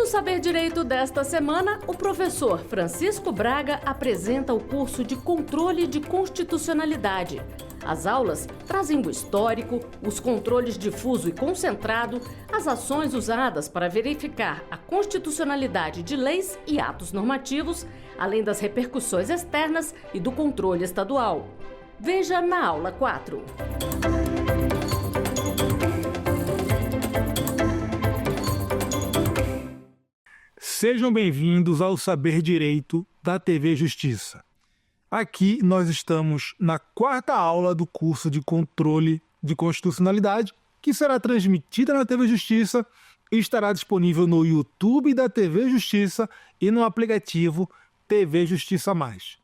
No Saber Direito desta semana, o professor Francisco Braga apresenta o curso de Controle de Constitucionalidade. As aulas trazem o histórico, os controles difuso e concentrado, as ações usadas para verificar a constitucionalidade de leis e atos normativos, além das repercussões externas e do controle estadual. Veja na aula 4. Sejam bem-vindos ao Saber Direito da TV Justiça. Aqui nós estamos na 4ª aula do curso de Controle de Constitucionalidade, que será transmitida na TV Justiça e estará disponível no YouTube da TV Justiça e no aplicativo TV Justiça Mais.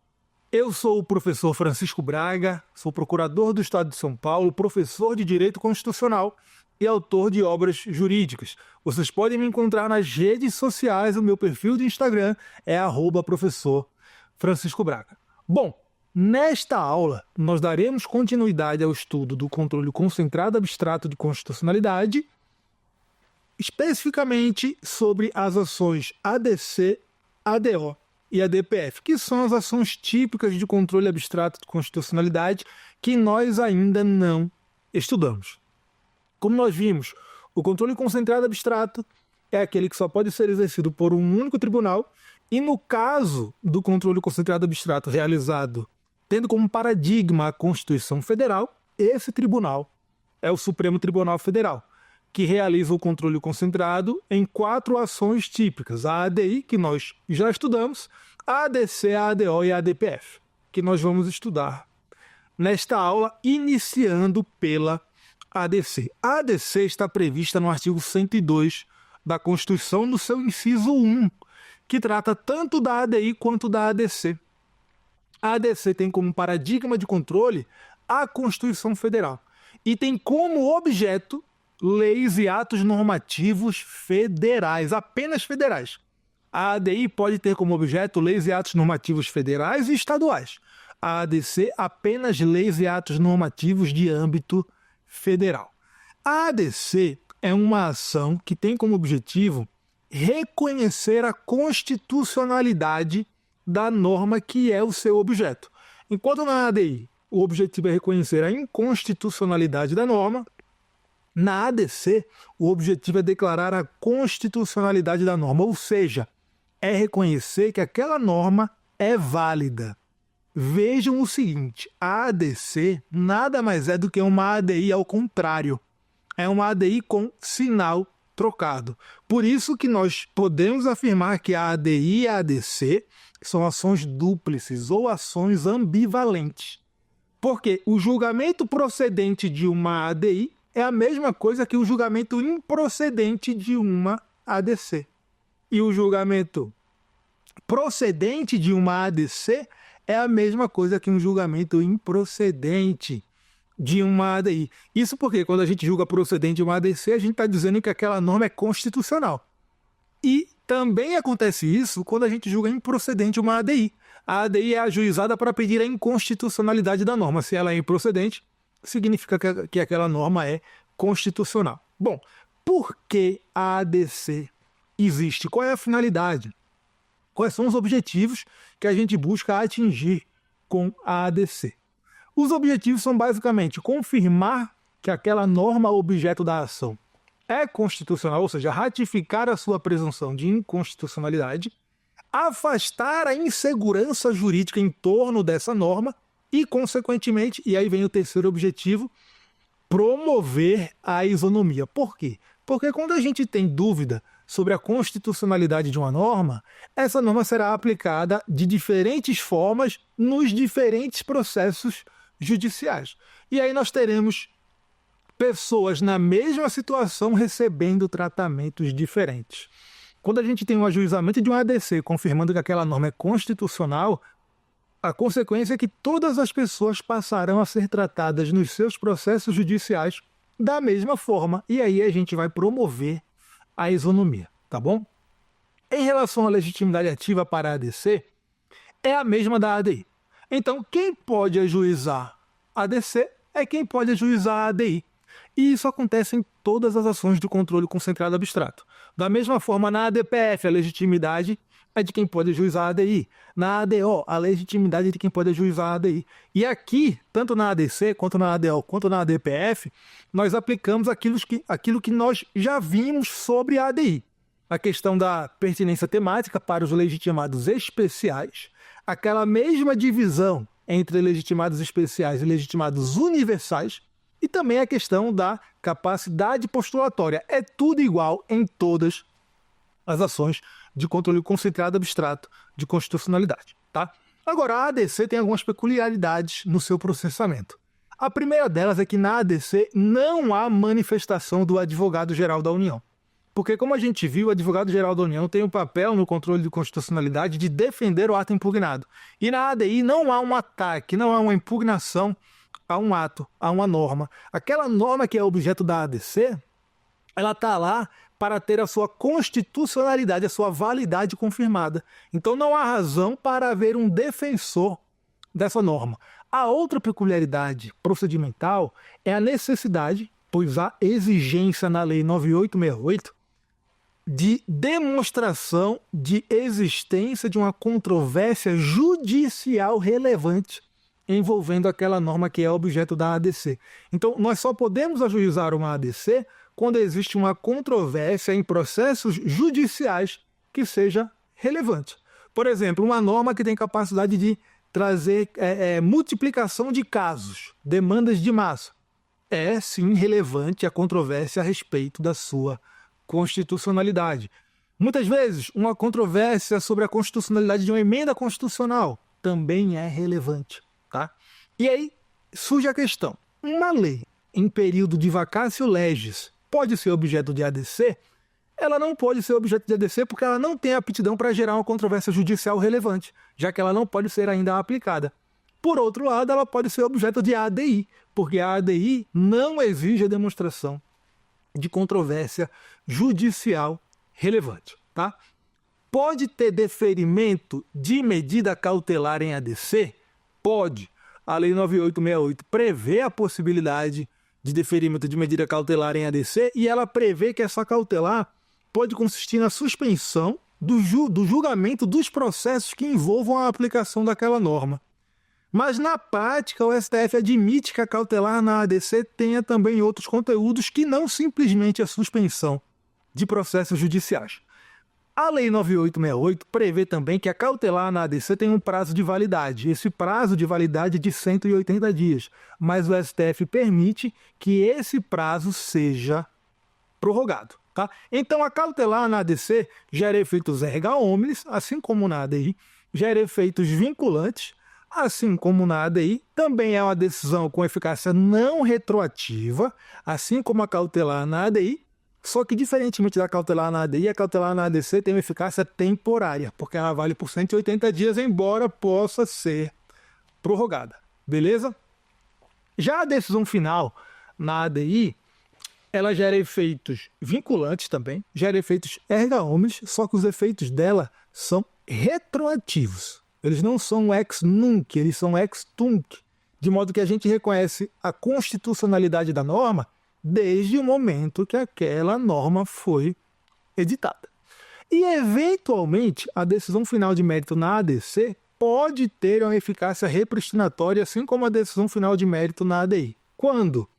Eu sou o professor Francisco Braga, sou procurador do Estado de São Paulo, professor de Direito Constitucional e autor de obras jurídicas. Vocês podem me encontrar nas redes sociais, o meu perfil de Instagram é @professor Francisco Braga. Bom, nesta aula nós daremos continuidade ao estudo do controle concentrado abstrato de constitucionalidade, especificamente sobre as ações ADC, ADO e ADPF, que são as ações típicas de controle abstrato de constitucionalidade que nós ainda não estudamos. Como nós vimos, o controle concentrado abstrato é aquele que só pode ser exercido por um único tribunal e, no caso do controle concentrado abstrato realizado tendo como paradigma a Constituição Federal, esse tribunal é o Supremo Tribunal Federal, que realiza o controle concentrado em 4 ações típicas: a ADI, que nós já estudamos, a ADC, a ADO e a ADPF, que nós vamos estudar nesta aula, iniciando pela ADC. A ADC está prevista no artigo 102 da Constituição, no seu inciso 1, que trata tanto da ADI quanto da ADC. A ADC tem como paradigma de controle a Constituição Federal e tem como objeto leis e atos normativos federais, apenas federais. A ADI pode ter como objeto leis e atos normativos federais e estaduais. A ADC, apenas leis e atos normativos de âmbito federal. A ADC é uma ação que tem como objetivo reconhecer a constitucionalidade da norma que é o seu objeto. Enquanto na ADI o objetivo é reconhecer a inconstitucionalidade da norma, na ADC o objetivo é declarar a constitucionalidade da norma, ou seja, é reconhecer que aquela norma é válida. Vejam o seguinte, a ADC nada mais é do que uma ADI ao contrário. É uma ADI com sinal trocado. Por isso que nós podemos afirmar que a ADI e a ADC são ações dúplices ou ações ambivalentes. Porque o julgamento procedente de uma ADI é a mesma coisa que o julgamento improcedente de uma ADC. E o julgamento procedente de uma ADC é a mesma coisa que um julgamento improcedente de uma ADI. Isso porque quando a gente julga procedente de uma ADC, a gente está dizendo que aquela norma é constitucional. E também acontece isso quando a gente julga improcedente uma ADI. A ADI é ajuizada para pedir a inconstitucionalidade da norma. Se ela é improcedente, significa que aquela norma é constitucional. Bom, por que a ADC existe? Qual é a finalidade? Quais são os objetivos que a gente busca atingir com a ADC? Os objetivos são basicamente confirmar que aquela norma objeto da ação é constitucional, ou seja, ratificar a sua presunção de inconstitucionalidade, afastar a insegurança jurídica em torno dessa norma e, consequentemente, e aí vem o terceiro objetivo, promover a isonomia. Por quê? Porque quando a gente tem dúvida sobre a constitucionalidade de uma norma, essa norma será aplicada de diferentes formas nos diferentes processos judiciais. E aí nós teremos pessoas na mesma situação recebendo tratamentos diferentes. Quando a gente tem um ajuizamento de um ADC confirmando que aquela norma é constitucional, a consequência é que todas as pessoas passarão a ser tratadas nos seus processos judiciais da mesma forma, e aí a gente vai promover a isonomia, tá bom? Em relação à legitimidade ativa para a ADC, é a mesma da ADI. Então, quem pode ajuizar a ADC é quem pode ajuizar a ADI. E isso acontece em todas as ações de controle concentrado abstrato. Da mesma forma, na ADPF, a legitimidade é de quem pode ajuizar a ADI. Na ADO, a legitimidade é de quem pode ajuizar a ADI. E aqui, tanto na ADC, quanto na ADO, quanto na ADPF, nós aplicamos aquilo que nós já vimos sobre a ADI. A questão da pertinência temática para os legitimados especiais, aquela mesma divisão entre legitimados especiais e legitimados universais, e também a questão da capacidade postulatória. É tudo igual em todas as ações de controle concentrado abstrato de constitucionalidade. Tá? Agora, a ADC tem algumas peculiaridades no seu processamento. A primeira delas é que na ADC não há manifestação do advogado-geral da União. Porque, como a gente viu, o advogado-geral da União tem um papel no controle de constitucionalidade de defender o ato impugnado. E na ADI não há um ataque, não há uma impugnação a um ato, a uma norma. Aquela norma que é objeto da ADC, ela está lá para ter a sua constitucionalidade, a sua validade confirmada. Então não há razão para haver um defensor dessa norma. A outra peculiaridade procedimental é a necessidade, pois há exigência na Lei 9868, de demonstração de existência de uma controvérsia judicial relevante envolvendo aquela norma que é objeto da ADC. Então, nós só podemos ajuizar uma ADC quando existe uma controvérsia em processos judiciais que seja relevante. Por exemplo, uma norma que tem capacidade de trazer multiplicação de casos, demandas de massa. É, sim, relevante a controvérsia a respeito da sua constitucionalidade. Muitas vezes, uma controvérsia sobre a constitucionalidade de uma emenda constitucional também é relevante. Tá? E aí surge a questão, uma lei em período de vacatio legis pode ser objeto de ADC? Ela não pode ser objeto de ADC porque ela não tem aptidão para gerar uma controvérsia judicial relevante, já que ela não pode ser ainda aplicada. Por outro lado, ela pode ser objeto de ADI, porque a ADI não exige a demonstração de controvérsia judicial relevante. Tá? Pode ter deferimento de medida cautelar em ADC? Pode. A Lei 9868 prevê a possibilidade de deferimento de medida cautelar em ADC e ela prevê que essa cautelar pode consistir na suspensão do julgamento dos processos que envolvam a aplicação daquela norma. Mas na prática o STF admite que a cautelar na ADC tenha também outros conteúdos que não simplesmente a suspensão de processos judiciais. A Lei 9868 prevê também que a cautelar na ADC tem um prazo de validade. Esse prazo de validade é de 180 dias, mas o STF permite que esse prazo seja prorrogado. Tá? Então, a cautelar na ADC gera efeitos erga omnes, assim como na ADI, gera efeitos vinculantes, assim como na ADI, também é uma decisão com eficácia não retroativa, assim como a cautelar na ADI, só que, diferentemente da cautelar na ADI, a cautelar na ADC tem uma eficácia temporária, porque ela vale por 180 dias, embora possa ser prorrogada. Beleza? Já a decisão final na ADI, ela gera efeitos vinculantes também, gera efeitos erga omnes, só que os efeitos dela são retroativos. Eles não são ex nunc, eles são ex tunc, de modo que a gente reconhece a constitucionalidade da norma desde o momento que aquela norma foi editada. E, eventualmente, a decisão final de mérito na ADC pode ter uma eficácia repristinatória, assim como a decisão final de mérito na ADI. Quando?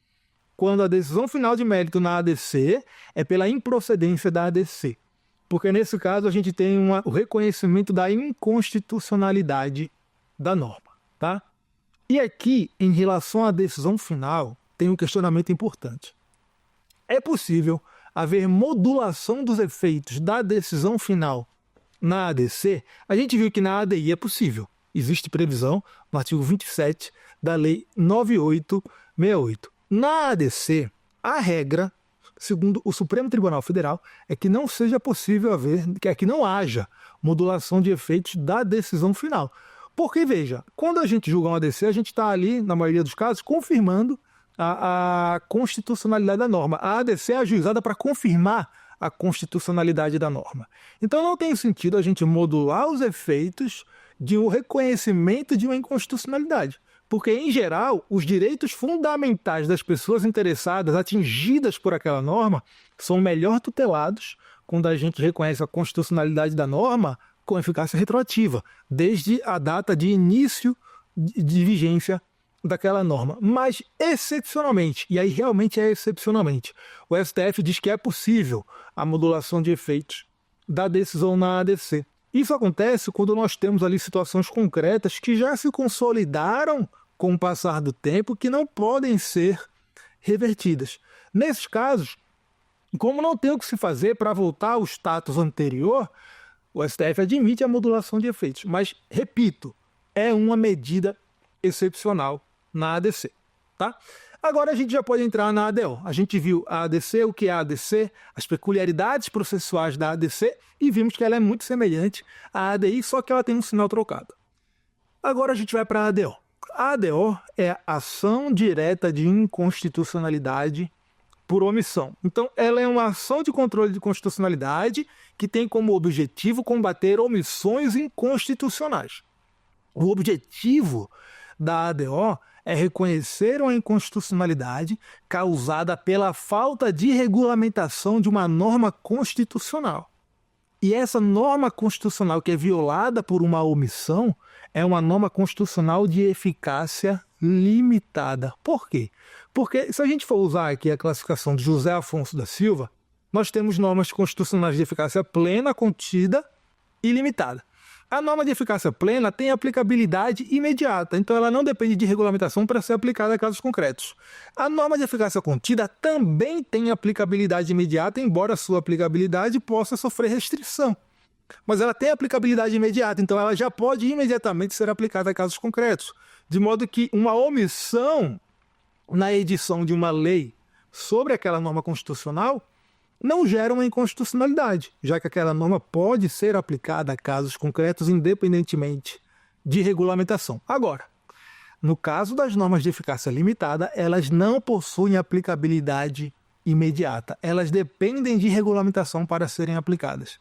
Quando a decisão final de mérito na ADC é pela improcedência da ADC. Porque, nesse caso, a gente tem o reconhecimento da inconstitucionalidade da norma. Tá? E aqui, em relação à decisão final, tem um questionamento importante. É possível haver modulação dos efeitos da decisão final na ADC? A gente viu que na ADI é possível. Existe previsão no artigo 27 da Lei 9868. Na ADC, a regra, segundo o Supremo Tribunal Federal, é que não seja possível que não haja modulação de efeitos da decisão final. Porque, veja, quando a gente julga uma ADC, a gente está ali, na maioria dos casos, confirmando a constitucionalidade da norma. A ADC é ajuizada para confirmar a constitucionalidade da norma. Então não tem sentido a gente modular os efeitos de um reconhecimento de uma inconstitucionalidade, Porque, em geral, os direitos fundamentais das pessoas interessadas, atingidas por aquela norma, são melhor tutelados quando a gente reconhece a constitucionalidade da norma com eficácia retroativa, desde a data de início de vigência daquela norma. Mas, excepcionalmente, e aí realmente é excepcionalmente, o STF diz que é possível a modulação de efeitos da decisão na ADC. Isso acontece quando nós temos ali situações concretas que já se consolidaram com o passar do tempo, que não podem ser revertidas. Nesses casos, como não tem o que se fazer para voltar ao status anterior, o STF admite a modulação de efeitos. Mas, repito, é uma medida excepcional na ADC. Tá? Agora a gente já pode entrar na ADO. A gente viu a ADC, o que é a ADC, as peculiaridades processuais da ADC e vimos que ela é muito semelhante à ADI, só que ela tem um sinal trocado. Agora a gente vai para a ADO. A ADO é ação direta de inconstitucionalidade por omissão. Então, ela é uma ação de controle de constitucionalidade que tem como objetivo combater omissões inconstitucionais. O objetivo da ADO é reconhecer uma inconstitucionalidade causada pela falta de regulamentação de uma norma constitucional. E essa norma constitucional que é violada por uma omissão é uma norma constitucional de eficácia limitada. Por quê? Porque se a gente for usar aqui a classificação de José Afonso da Silva, nós temos normas constitucionais de eficácia plena, contida e limitada. A norma de eficácia plena tem aplicabilidade imediata, então ela não depende de regulamentação para ser aplicada a casos concretos. A norma de eficácia contida também tem aplicabilidade imediata, embora a sua aplicabilidade possa sofrer restrição. Mas ela tem aplicabilidade imediata, então ela já pode imediatamente ser aplicada a casos concretos. De modo que uma omissão na edição de uma lei sobre aquela norma constitucional não gera uma inconstitucionalidade, já que aquela norma pode ser aplicada a casos concretos independentemente de regulamentação. Agora, no caso das normas de eficácia limitada, elas não possuem aplicabilidade imediata. Elas dependem de regulamentação para serem aplicadas.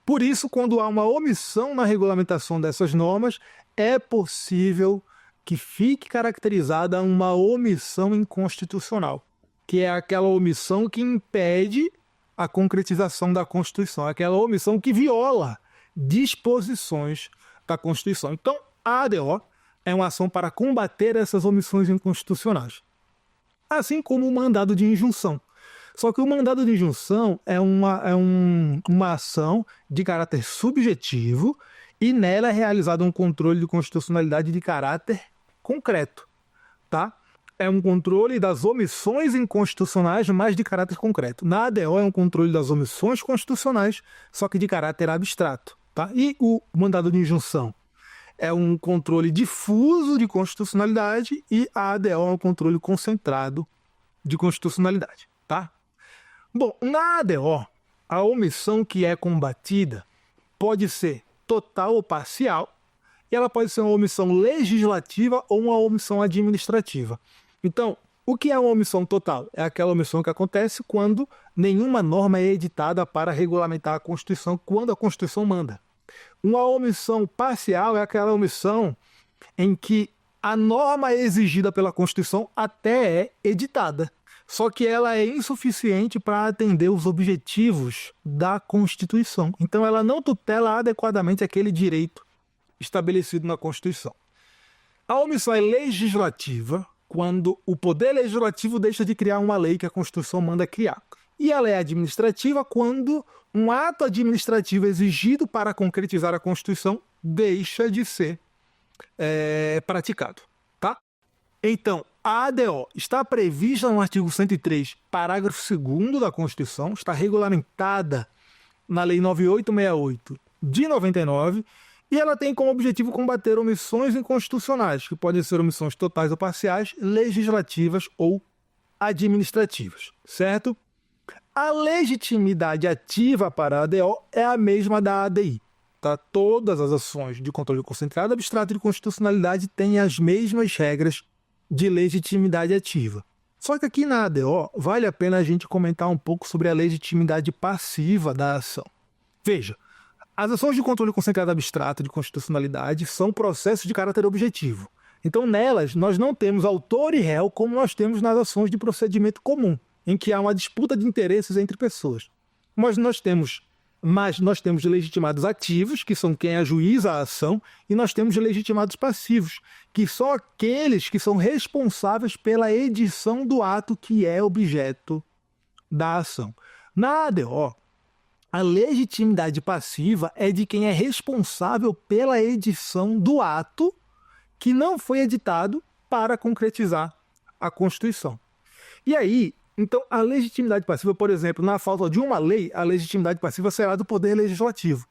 Por isso, quando há uma omissão na regulamentação dessas normas, é possível que fique caracterizada uma omissão inconstitucional, que é aquela omissão que impede a concretização da Constituição, aquela omissão que viola disposições da Constituição. Então, a ADO é uma ação para combater essas omissões inconstitucionais, assim como o mandado de injunção. Só que o mandado de injunção é uma ação de caráter subjetivo e nela é realizado um controle de constitucionalidade de caráter concreto, tá? É um controle das omissões inconstitucionais, mas de caráter concreto. Na ADO é um controle das omissões constitucionais, só que de caráter abstrato, tá? E o mandado de injunção é um controle difuso de constitucionalidade e a ADO é um controle concentrado de constitucionalidade, tá? Bom, na ADO, a omissão que é combatida pode ser total ou parcial, e ela pode ser uma omissão legislativa ou uma omissão administrativa. Então, o que é uma omissão total? É aquela omissão que acontece quando nenhuma norma é editada para regulamentar a Constituição, quando a Constituição manda. Uma omissão parcial é aquela omissão em que a norma exigida pela Constituição até é editada, só que ela é insuficiente para atender os objetivos da Constituição. Então, ela não tutela adequadamente aquele direito estabelecido na Constituição. A omissão é legislativa quando o Poder Legislativo deixa de criar uma lei que a Constituição manda criar. E ela é administrativa quando um ato administrativo exigido para concretizar a Constituição deixa de ser praticado. Tá? Então, a ADO está prevista no artigo 103, parágrafo 2º da Constituição, está regulamentada na Lei 9868 de 99, e ela tem como objetivo combater omissões inconstitucionais, que podem ser omissões totais ou parciais, legislativas ou administrativas, certo? A legitimidade ativa para a ADO é a mesma da ADI. Tá? Todas as ações de controle concentrado, abstrato e de constitucionalidade têm as mesmas regras de legitimidade ativa. Só que aqui na ADO vale a pena a gente comentar um pouco sobre a legitimidade passiva da ação. Veja, as ações de controle concentrado abstrato de constitucionalidade são processos de caráter objetivo, Então, nelas, nós não temos autor e réu como nós temos nas ações de procedimento comum, em que há uma disputa de interesses entre pessoas. Mas nós temos legitimados ativos, que são quem ajuiza a ação, e nós temos legitimados passivos, que são aqueles que são responsáveis pela edição do ato que é objeto da ação. Na ADO, a legitimidade passiva é de quem é responsável pela edição do ato que não foi editado para concretizar a Constituição. E aí, então, a legitimidade passiva, por exemplo, na falta de uma lei, a legitimidade passiva será do Poder Legislativo.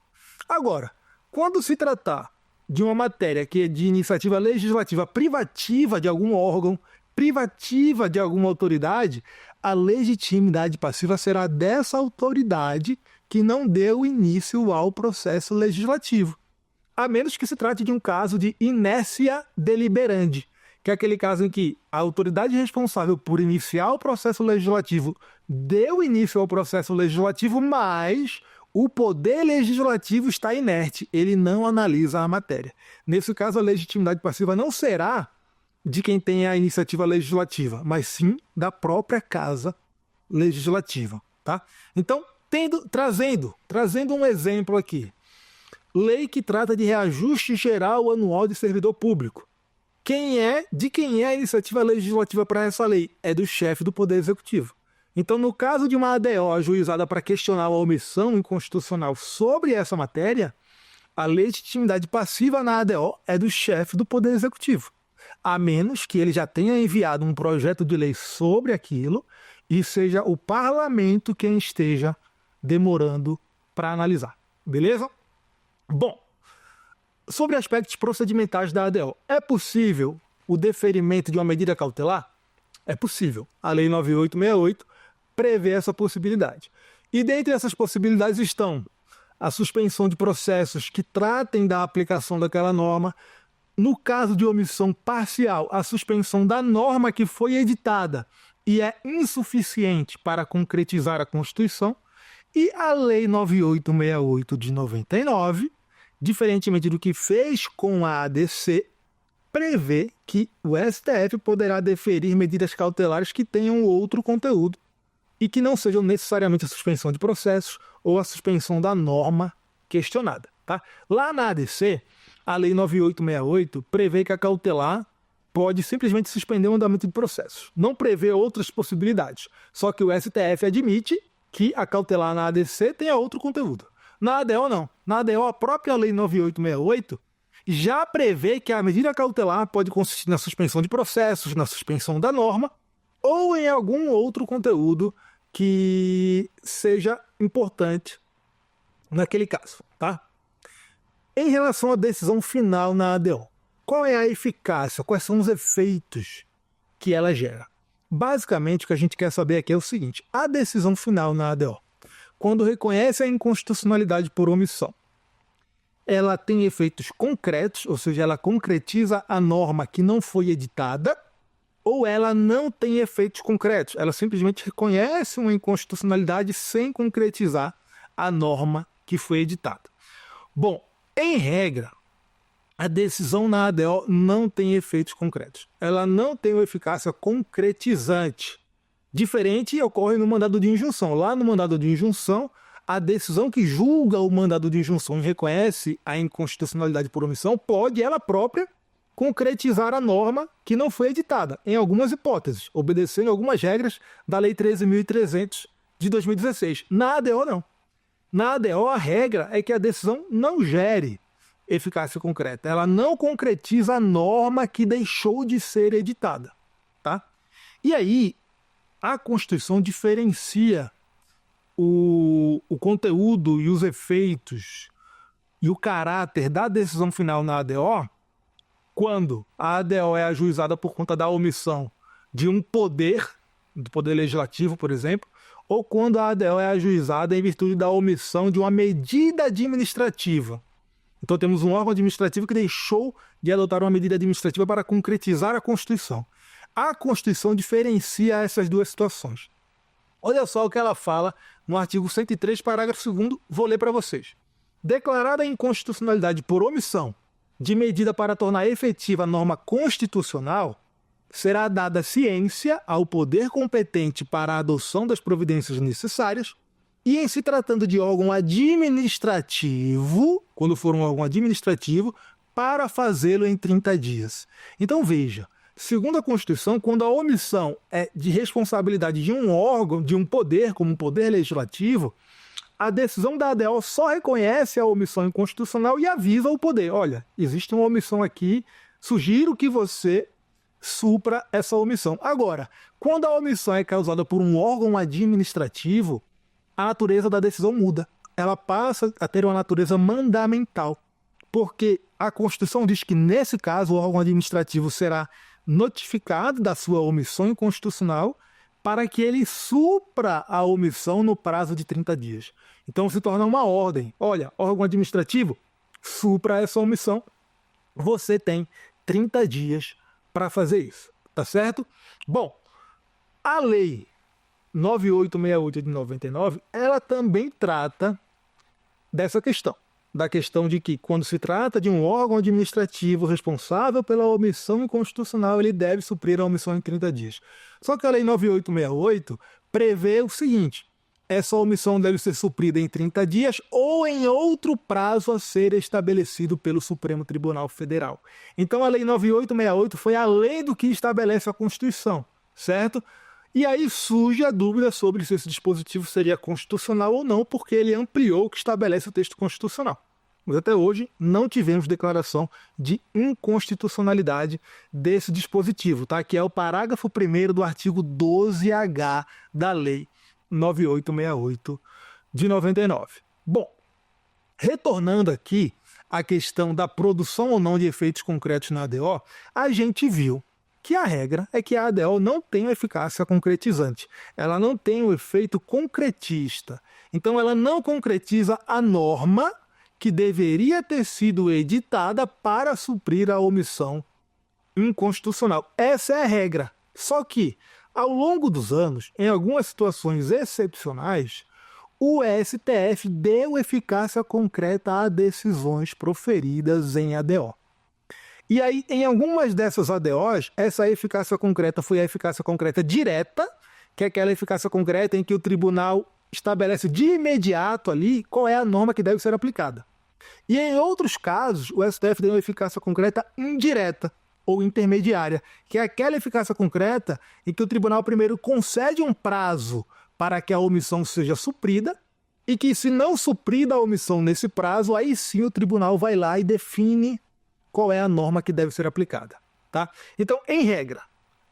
Agora, quando se tratar de uma matéria que é de iniciativa legislativa privativa de algum órgão, privativa de alguma autoridade, a legitimidade passiva será dessa autoridade que não deu início ao processo legislativo. A menos que se trate de um caso de inércia deliberandi, que é aquele caso em que a autoridade responsável por iniciar o processo legislativo deu início ao processo legislativo, mas o poder legislativo está inerte, ele não analisa a matéria. Nesse caso, a legitimidade passiva não será de quem tem a iniciativa legislativa, mas sim da própria casa legislativa. Tá? Então, trazendo um exemplo aqui. Lei que trata de reajuste geral anual de servidor público. De quem é a iniciativa legislativa para essa lei? É do chefe do Poder Executivo. Então, no caso de uma ADO ajuizada para questionar a omissão inconstitucional sobre essa matéria, a legitimidade passiva na ADO é do chefe do Poder Executivo, a menos que ele já tenha enviado um projeto de lei sobre aquilo e seja o parlamento quem esteja demorando para analisar. Beleza? Bom, sobre aspectos procedimentais da ADO, é possível o deferimento de uma medida cautelar? É possível. A Lei 9868 prevê essa possibilidade. E dentre essas possibilidades estão a suspensão de processos que tratem da aplicação daquela norma, no caso de omissão parcial, a suspensão da norma que foi editada e é insuficiente para concretizar a Constituição, e a Lei 9868 de 99, diferentemente do que fez com a ADC, prevê que o STF poderá deferir medidas cautelares que tenham outro conteúdo e que não sejam necessariamente a suspensão de processos ou a suspensão da norma questionada. Tá? Lá na ADC, a Lei 9868 prevê que a cautelar pode simplesmente suspender o andamento de processos. Não prevê outras possibilidades, só que o STF admite que a cautelar na ADC tenha outro conteúdo. Na ADO, não. Na ADO, a própria Lei 9868 já prevê que a medida cautelar pode consistir na suspensão de processos, na suspensão da norma, ou em algum outro conteúdo que seja importante naquele caso. Tá? Em relação à decisão final na ADO, qual é a eficácia, quais são os efeitos que ela gera? Basicamente, o que a gente quer saber aqui é o seguinte: a decisão final na ADO, quando reconhece a inconstitucionalidade por omissão, ela tem efeitos concretos, ou seja, ela concretiza a norma que não foi editada, ou ela não tem efeitos concretos, ela simplesmente reconhece uma inconstitucionalidade sem concretizar a norma que foi editada. Bom, em regra, a decisão na ADO não tem efeitos concretos. Ela não tem uma eficácia concretizante. Diferente ocorre no mandado de injunção. Lá no mandado de injunção, a decisão que julga o mandado de injunção e reconhece a inconstitucionalidade por omissão pode ela própria concretizar a norma que não foi editada, em algumas hipóteses, obedecendo algumas regras da Lei 13.300 de 2016. Na ADO, não. Na ADO, a regra é que a decisão não gere eficácia concreta. Ela não concretiza a norma que deixou de ser editada. Tá? E aí, a Constituição diferencia o conteúdo e os efeitos e o caráter da decisão final na ADO quando a ADO é ajuizada por conta da omissão de um poder, do Poder Legislativo, por exemplo, ou quando a ADO é ajuizada em virtude da omissão de uma medida administrativa. Então temos um órgão administrativo que deixou de adotar uma medida administrativa para concretizar a Constituição. A Constituição diferencia essas duas situações. Olha só o que ela fala no artigo 103, parágrafo 2º, vou ler para vocês. Declarada a inconstitucionalidade por omissão de medida para tornar efetiva a norma constitucional, será dada ciência ao poder competente para a adoção das providências necessárias e, em se tratando de órgão administrativo, quando for um órgão administrativo, para fazê-lo em 30 dias. Então veja, segundo a Constituição, quando a omissão é de responsabilidade de um órgão, de um poder, como um poder legislativo, a decisão da ADO só reconhece a omissão inconstitucional e avisa o poder. Olha, existe uma omissão aqui, sugiro que você supra essa omissão. Agora, quando a omissão é causada por um órgão administrativo, a natureza da decisão muda. Ela passa a ter uma natureza mandamental, porque a Constituição diz que, nesse caso, o órgão administrativo será notificado da sua omissão inconstitucional para que ele supra a omissão no prazo de 30 dias. Então se torna uma ordem. Olha, órgão administrativo, supra essa omissão. Você tem 30 dias para fazer isso, tá certo? Bom, a lei 9868 de 99, ela também trata dessa questão. Da questão de que, quando se trata de um órgão administrativo responsável pela omissão inconstitucional, ele deve suprir a omissão em 30 dias. Só que a Lei 9868 prevê o seguinte: essa omissão deve ser suprida em 30 dias ou em outro prazo a ser estabelecido pelo Supremo Tribunal Federal. Então a Lei 9868 foi além do que estabelece a Constituição, certo? E aí surge a dúvida sobre se esse dispositivo seria constitucional ou não, porque ele ampliou o que estabelece o texto constitucional. Mas até hoje não tivemos declaração de inconstitucionalidade desse dispositivo, tá? Que é o parágrafo 1º do artigo 12H da Lei 9868 de 99. Bom, retornando aqui à questão da produção ou não de efeitos concretos na ADO, a gente viu que a regra é que a ADO não tem eficácia concretizante. Ela não tem o efeito concretista. Então ela não concretiza a norma que deveria ter sido editada para suprir a omissão inconstitucional. Essa é a regra. Só que, ao longo dos anos, em algumas situações excepcionais, o STF deu eficácia concreta a decisões proferidas em ADO. E aí, em algumas dessas ADOs, essa eficácia concreta foi a eficácia concreta direta, que é aquela eficácia concreta em que o tribunal estabelece de imediato ali qual é a norma que deve ser aplicada. E em outros casos, o STF deu uma eficácia concreta indireta ou intermediária, que é aquela eficácia concreta em que o tribunal primeiro concede um prazo para que a omissão seja suprida e que, se não suprida a omissão nesse prazo, aí sim o tribunal vai lá e define qual é a norma que deve ser aplicada, tá? Então, em regra,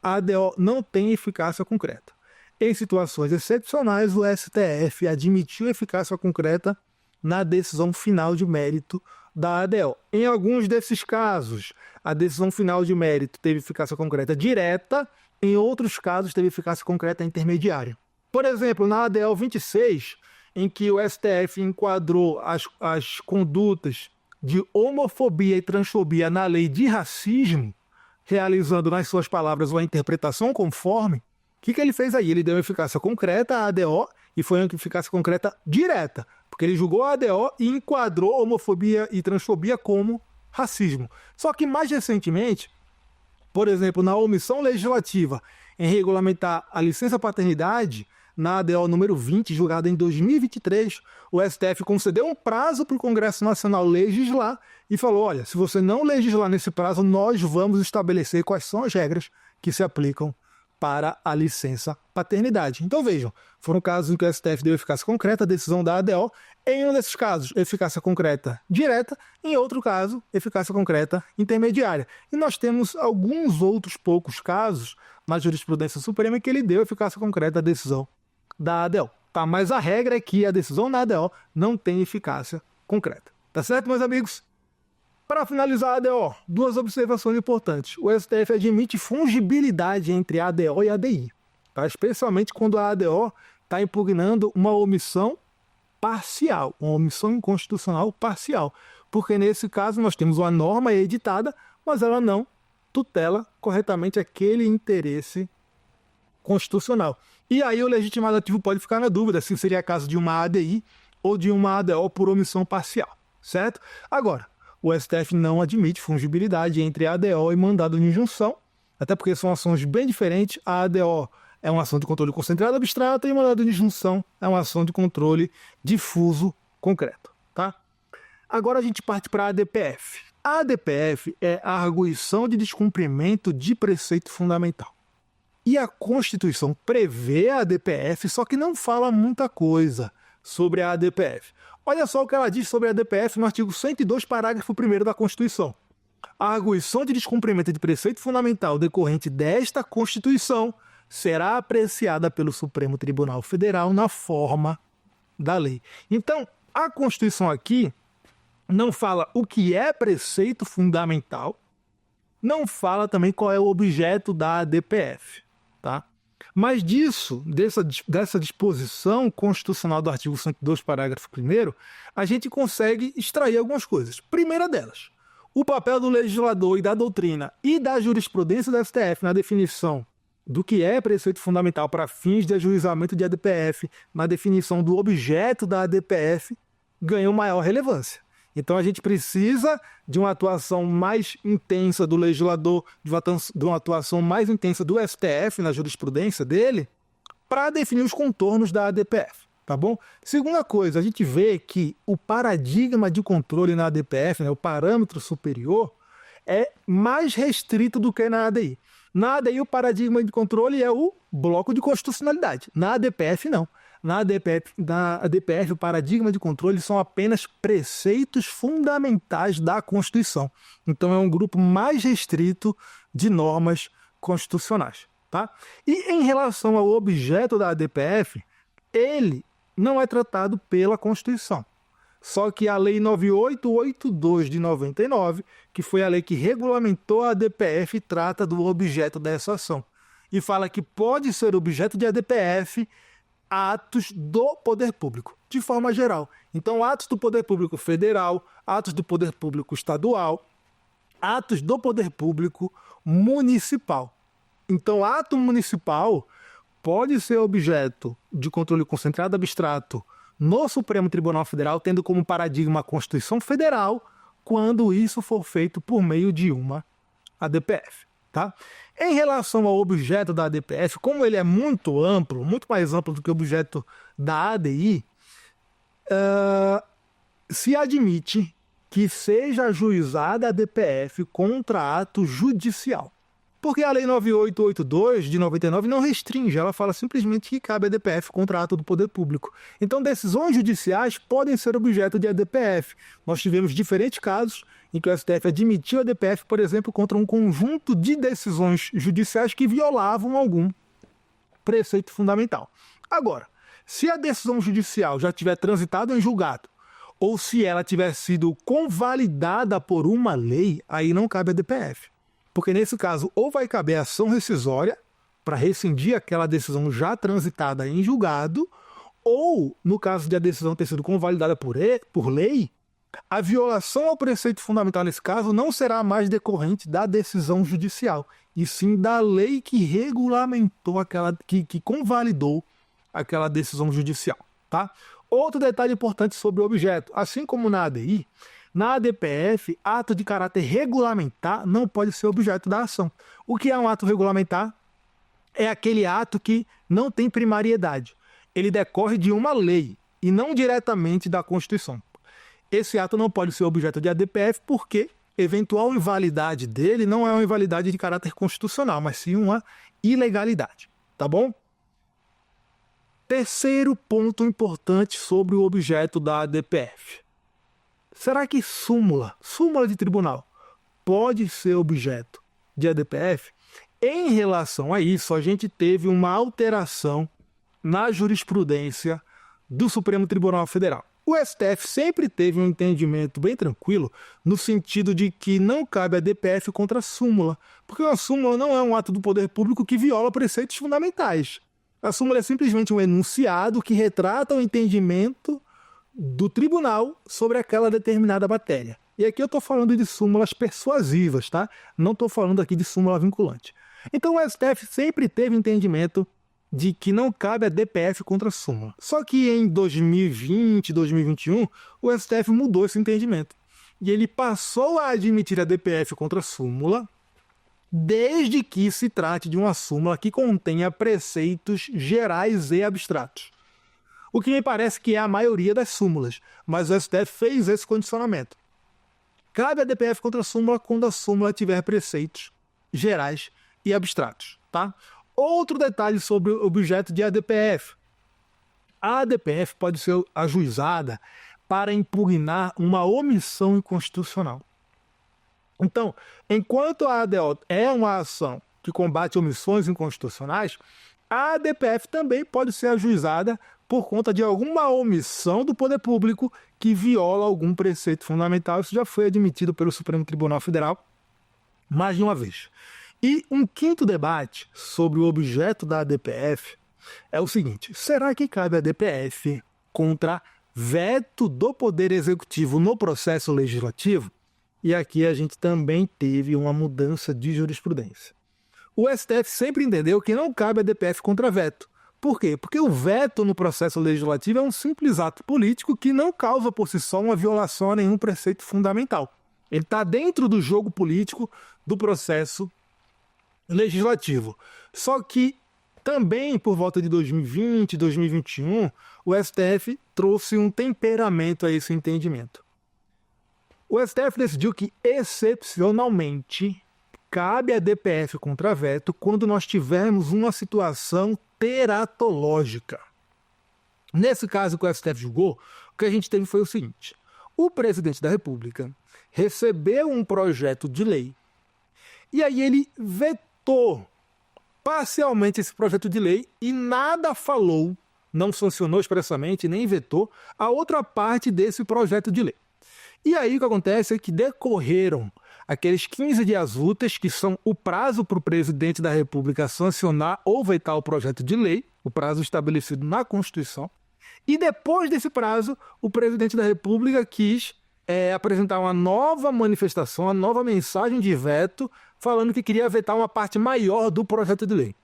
a ADO não tem eficácia concreta. Em situações excepcionais, o STF admitiu eficácia concreta na decisão final de mérito da ADO. Em alguns desses casos, a decisão final de mérito teve eficácia concreta direta, em outros casos teve eficácia concreta intermediária. Por exemplo, na ADO 26, em que o STF enquadrou as condutas de homofobia e transfobia na lei de racismo, realizando, nas suas palavras, uma interpretação conforme, o que ele fez aí? Ele deu eficácia concreta à ADO e foi uma eficácia concreta direta, porque ele julgou a ADO e enquadrou homofobia e transfobia como racismo. Só que, mais recentemente, por exemplo, na omissão legislativa em regulamentar a licença paternidade, na ADO número 20, julgada em 2023, o STF concedeu um prazo para o Congresso Nacional legislar e falou: olha, se você não legislar nesse prazo, nós vamos estabelecer quais são as regras que se aplicam para a licença paternidade. Então vejam, foram casos em que o STF deu eficácia concreta à decisão da ADO, em um desses casos, eficácia concreta direta, em outro caso, eficácia concreta intermediária. E nós temos alguns outros poucos casos na jurisprudência suprema em que ele deu eficácia concreta à decisão da ADO. Tá? Mas a regra é que a decisão da ADO não tem eficácia concreta. Tá certo, meus amigos? Para finalizar a ADO, duas observações importantes. O STF admite fungibilidade entre a ADO e a ADI, tá? Especialmente quando a ADO está impugnando uma omissão parcial, uma omissão inconstitucional parcial. Porque nesse caso nós temos uma norma editada, mas ela não tutela corretamente aquele interesse constitucional. E aí o legitimado ativo pode ficar na dúvida se seria caso de uma ADI ou de uma ADO por omissão parcial, certo? Agora, o STF não admite fungibilidade entre ADO e mandado de injunção, até porque são ações bem diferentes. A ADO é uma ação de controle concentrado abstrato e o mandado de injunção é uma ação de controle difuso concreto. Tá? Agora a gente parte para a ADPF. A ADPF é a arguição de descumprimento de preceito fundamental. E a Constituição prevê a ADPF, só que não fala muita coisa sobre a ADPF. Olha só o que ela diz sobre a ADPF no artigo 102, parágrafo 1º da Constituição. A arguição de descumprimento de preceito fundamental decorrente desta Constituição será apreciada pelo Supremo Tribunal Federal na forma da lei. Então, a Constituição aqui não fala o que é preceito fundamental, não fala também qual é o objeto da ADPF. Tá? Mas dessa disposição constitucional do artigo 102, parágrafo 1º, a gente consegue extrair algumas coisas. Primeira delas, o papel do legislador e da doutrina e da jurisprudência do STF na definição do que é preceito fundamental para fins de ajuizamento de ADPF, na definição do objeto da ADPF, ganham maior relevância. Então a gente precisa de uma atuação mais intensa do legislador, de uma atuação mais intensa do STF na jurisprudência dele, para definir os contornos da ADPF, tá bom? Segunda coisa, a gente vê que o paradigma de controle na ADPF, né, o parâmetro superior, é mais restrito do que na ADI. Na ADI o paradigma de controle é o bloco de constitucionalidade, na ADPF não. Na ADPF, o paradigma de controle são apenas preceitos fundamentais da Constituição. Então é um grupo mais restrito de normas constitucionais. Tá? E em relação ao objeto da ADPF, ele não é tratado pela Constituição. Só que a Lei 9882 de 99, que foi a lei que regulamentou a ADPF, trata do objeto dessa ação. E fala que pode ser objeto de ADPF atos do poder público, de forma geral. Então, atos do poder público federal, atos do poder público estadual, atos do poder público municipal. Então, ato municipal pode ser objeto de controle concentrado abstrato no Supremo Tribunal Federal, tendo como paradigma a Constituição Federal, quando isso for feito por meio de uma ADPF. Tá? Em relação ao objeto da ADPF, como ele é muito amplo, muito mais amplo do que o objeto da ADI, se admite que seja ajuizada a ADPF contra ato judicial. Porque a Lei 9882 de 99 não restringe, ela fala simplesmente que cabe a ADPF contra ato do poder público. Então, decisões judiciais podem ser objeto de ADPF. Nós tivemos diferentes casos em que o STF admitiu a ADPF, por exemplo, contra um conjunto de decisões judiciais que violavam algum preceito fundamental. Agora, se a decisão judicial já tiver transitado em julgado, ou se ela tiver sido convalidada por uma lei, aí não cabe a ADPF. Porque nesse caso, ou vai caber ação rescisória para rescindir aquela decisão já transitada em julgado, ou, no caso de a decisão ter sido convalidada por lei, a violação ao preceito fundamental nesse caso não será mais decorrente da decisão judicial, e sim da lei que regulamentou que convalidou aquela decisão judicial. Tá? Outro detalhe importante sobre o objeto, assim como na ADI, na ADPF, ato de caráter regulamentar não pode ser objeto da ação. O que é um ato regulamentar? É aquele ato que não tem primariedade. Ele decorre de uma lei e não diretamente da Constituição. Esse ato não pode ser objeto de ADPF porque eventual invalidade dele não é uma invalidade de caráter constitucional, mas sim uma ilegalidade. Tá bom? Terceiro ponto importante sobre o objeto da ADPF. Será que súmula de tribunal, pode ser objeto de ADPF? Em relação a isso, a gente teve uma alteração na jurisprudência do Supremo Tribunal Federal. O STF sempre teve um entendimento bem tranquilo, no sentido de que não cabe ADPF contra a súmula, porque uma súmula não é um ato do poder público que viola preceitos fundamentais. A súmula é simplesmente um enunciado que retrata o entendimento do tribunal sobre aquela determinada matéria. E aqui eu estou falando de súmulas persuasivas, tá? Não estou falando aqui de súmula vinculante. Então o STF sempre teve entendimento de que não cabe a DPF contra a súmula. Só que em 2020, 2021, o STF mudou esse entendimento. e ele passou a admitir a DPF contra a súmula, desde que se trate de uma súmula que contenha preceitos gerais e abstratos. O que me parece que é a maioria das súmulas, mas o STF fez esse condicionamento. Cabe a DPF contra a súmula quando a súmula tiver preceitos gerais e abstratos. Tá? Outro detalhe sobre o objeto de ADPF. A ADPF pode ser ajuizada para impugnar uma omissão inconstitucional. Então, enquanto a ADO é uma ação que combate omissões inconstitucionais, a ADPF também pode ser ajuizada por conta de alguma omissão do poder público que viola algum preceito fundamental. Isso já foi admitido pelo Supremo Tribunal Federal mais de uma vez. E um quinto debate sobre o objeto da ADPF é o seguinte: será que cabe a ADPF contra veto do Poder Executivo no processo legislativo? E aqui a gente também teve uma mudança de jurisprudência. O STF sempre entendeu que não cabe a DPF contra veto. Por quê? Porque o veto no processo legislativo é um simples ato político que não causa por si só uma violação a nenhum preceito fundamental. Ele está dentro do jogo político do processo legislativo. Só que também por volta de 2020, 2021, o STF trouxe um temperamento a esse entendimento. O STF decidiu que, excepcionalmente, cabe a DPF contra veto quando nós tivermos uma situação teratológica. Nesse caso que o STF julgou, o que a gente teve foi o seguinte: o presidente da República recebeu um projeto de lei e aí ele vetou parcialmente esse projeto de lei e nada falou, não sancionou expressamente, nem vetou a outra parte desse projeto de lei. E aí o que acontece é que decorreram aqueles 15 dias úteis, que são o prazo para o presidente da República sancionar ou vetar o projeto de lei, o prazo estabelecido na Constituição. E depois desse prazo, o presidente da República quis apresentar uma nova manifestação, uma nova mensagem de veto, falando que queria vetar uma parte maior do projeto de lei.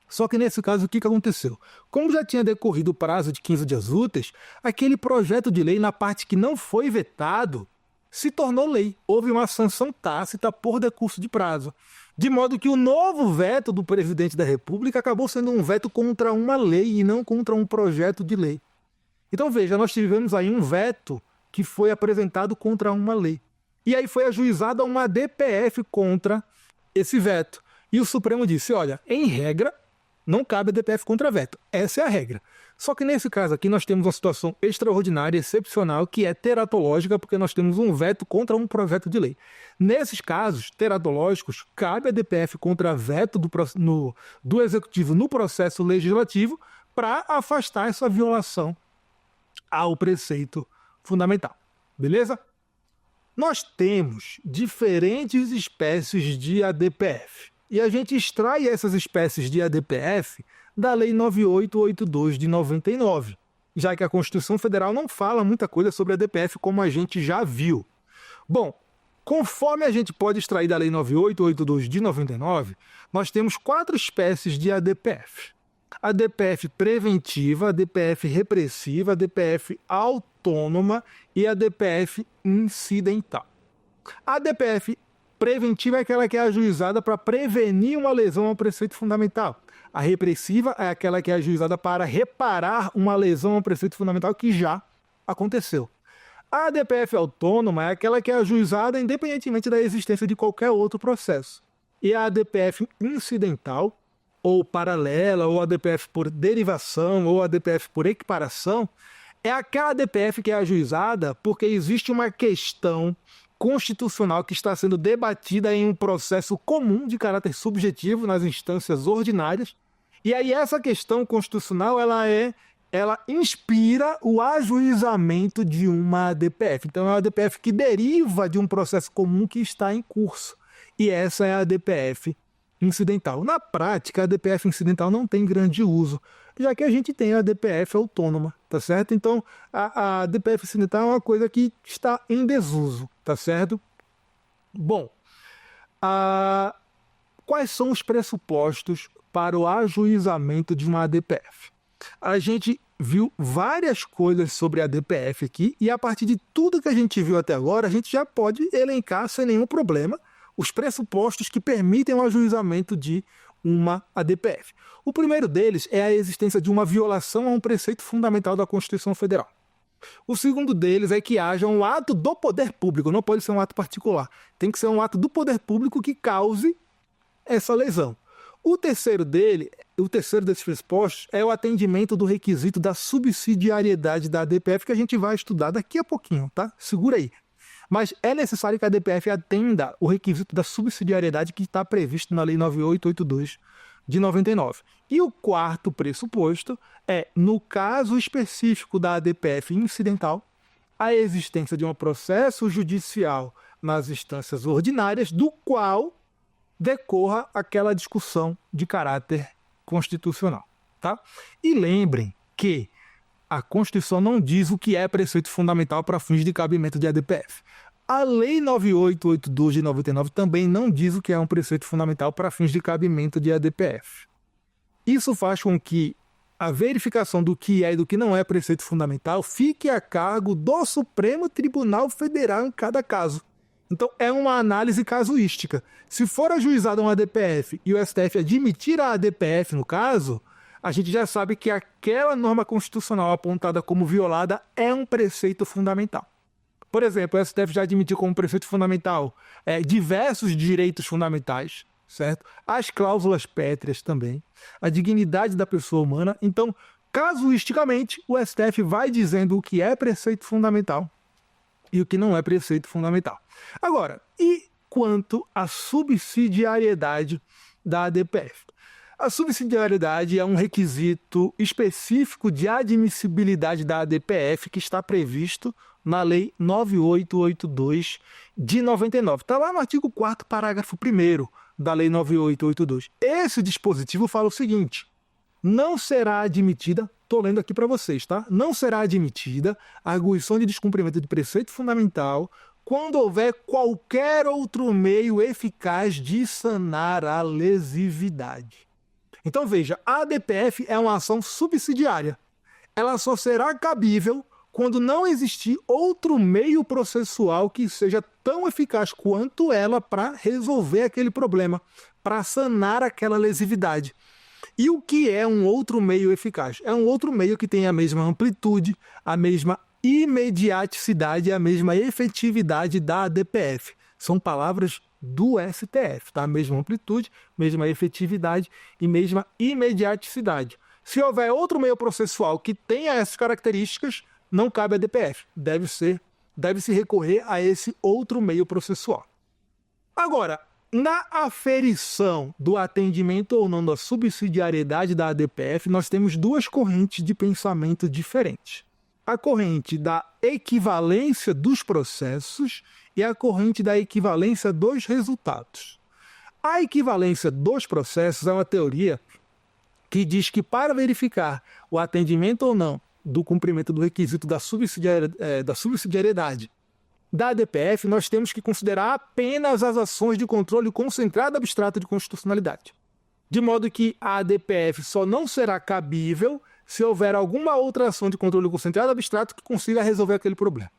Só que nesse caso, o que aconteceu? Como já tinha decorrido o prazo de 15 dias úteis, aquele projeto de lei, na parte que não foi vetado, se tornou lei. Houve uma sanção tácita por decurso de prazo. De modo que o novo veto do presidente da República acabou sendo um veto contra uma lei e não contra um projeto de lei. Então veja, nós tivemos aí um veto que foi apresentado contra uma lei. E aí foi ajuizada uma DPF contra esse veto. E o Supremo disse, olha, em regra, não cabe a DPF contra veto. Essa é a regra. Só que nesse caso aqui nós temos uma situação extraordinária, excepcional, que é teratológica, porque nós temos um veto contra um projeto de lei. Nesses casos teratológicos, cabe a DPF contra veto do Executivo no processo legislativo para afastar essa violação ao preceito fundamental. Beleza? Nós temos diferentes espécies de ADPF. E a gente extrai essas espécies de ADPF da Lei 9882 de 99, já que a Constituição Federal não fala muita coisa sobre ADPF, como a gente já viu. Bom, conforme a gente pode extrair da Lei 9882 de 99, nós temos 4 espécies de ADPF. A ADPF preventiva, a ADPF repressiva, a ADPF autônoma e a ADPF incidental. A ADPF preventiva é aquela que é ajuizada para prevenir uma lesão ao preceito fundamental. A repressiva é aquela que é ajuizada para reparar uma lesão ao preceito fundamental que já aconteceu. A ADPF autônoma é aquela que é ajuizada independentemente da existência de qualquer outro processo. E a ADPF incidental, ou paralela, ou ADPF por derivação, ou ADPF por equiparação, é aquela ADPF que é ajuizada porque existe uma questão constitucional que está sendo debatida em um processo comum de caráter subjetivo nas instâncias ordinárias. E aí essa questão constitucional ela inspira o ajuizamento de uma ADPF. Então é uma ADPF que deriva de um processo comum que está em curso. E essa é a ADPF incidental. Na prática, a ADPF incidental não tem grande uso, já que a gente tem a ADPF autônoma, tá certo? Então, a ADPF incidental é uma coisa que está em desuso, tá certo? Bom, quais são os pressupostos para o ajuizamento de uma ADPF? A gente viu várias coisas sobre a ADPF aqui e a partir de tudo que a gente viu até agora, a gente já pode elencar sem nenhum problema os pressupostos que permitem o ajuizamento de uma ADPF. O primeiro deles é a existência de uma violação a um preceito fundamental da Constituição Federal. O segundo deles é que haja um ato do poder público, não pode ser um ato particular. Tem que ser um ato do poder público que cause essa lesão. O terceiro desses pressupostos é o atendimento do requisito da subsidiariedade da ADPF, que a gente vai estudar daqui a pouquinho, tá? Segura aí. Mas é necessário que a ADPF atenda o requisito da subsidiariedade que está previsto na Lei 9882 de 99. E o quarto pressuposto é, no caso específico da ADPF incidental, a existência de um processo judicial nas instâncias ordinárias, do qual decorra aquela discussão de caráter constitucional. Tá? E lembrem que a Constituição não diz o que é preceito fundamental para fins de cabimento de ADPF. A Lei 9882 de 99 também não diz o que é um preceito fundamental para fins de cabimento de ADPF. Isso faz com que a verificação do que é e do que não é preceito fundamental fique a cargo do Supremo Tribunal Federal em cada caso. Então é uma análise casuística. Se for ajuizada uma ADPF e o STF admitir a ADPF no caso, a gente já sabe que aquela norma constitucional apontada como violada é um preceito fundamental. Por exemplo, o STF já admitiu como preceito fundamental diversos direitos fundamentais, certo? As cláusulas pétreas também, a dignidade da pessoa humana. Então, casuisticamente, o STF vai dizendo o que é preceito fundamental e o que não é preceito fundamental. Agora, e quanto à subsidiariedade da ADPF? A subsidiariedade é um requisito específico de admissibilidade da ADPF que está previsto na Lei 9882 de 99. Está lá no artigo 4º, parágrafo 1º da Lei 9882. Esse dispositivo fala o seguinte: não será admitida, estou lendo aqui para vocês, tá? Não será admitida a arguição de descumprimento de preceito fundamental quando houver qualquer outro meio eficaz de sanar a lesividade. Então veja, a ADPF é uma ação subsidiária. Ela só será cabível quando não existir outro meio processual que seja tão eficaz quanto ela para resolver aquele problema, para sanar aquela lesividade. E o que é um outro meio eficaz? É um outro meio que tem a mesma amplitude, a mesma imediaticidade e a mesma efetividade da ADPF. São palavras do STF, tá? Mesma amplitude, mesma efetividade e mesma imediaticidade. Se houver outro meio processual que tenha essas características, não cabe a ADPF. Deve-se recorrer a esse outro meio processual. Agora, na aferição do atendimento ou não da subsidiariedade da ADPF, nós temos duas correntes de pensamento diferentes. A corrente da equivalência dos processos e a corrente da equivalência dos resultados. A equivalência dos processos é uma teoria que diz que para verificar o atendimento ou não do cumprimento do requisito da subsidiariedade da ADPF, nós temos que considerar apenas as ações de controle concentrado abstrato de constitucionalidade. De modo que a ADPF só não será cabível se houver alguma outra ação de controle concentrado abstrato que consiga resolver aquele problema.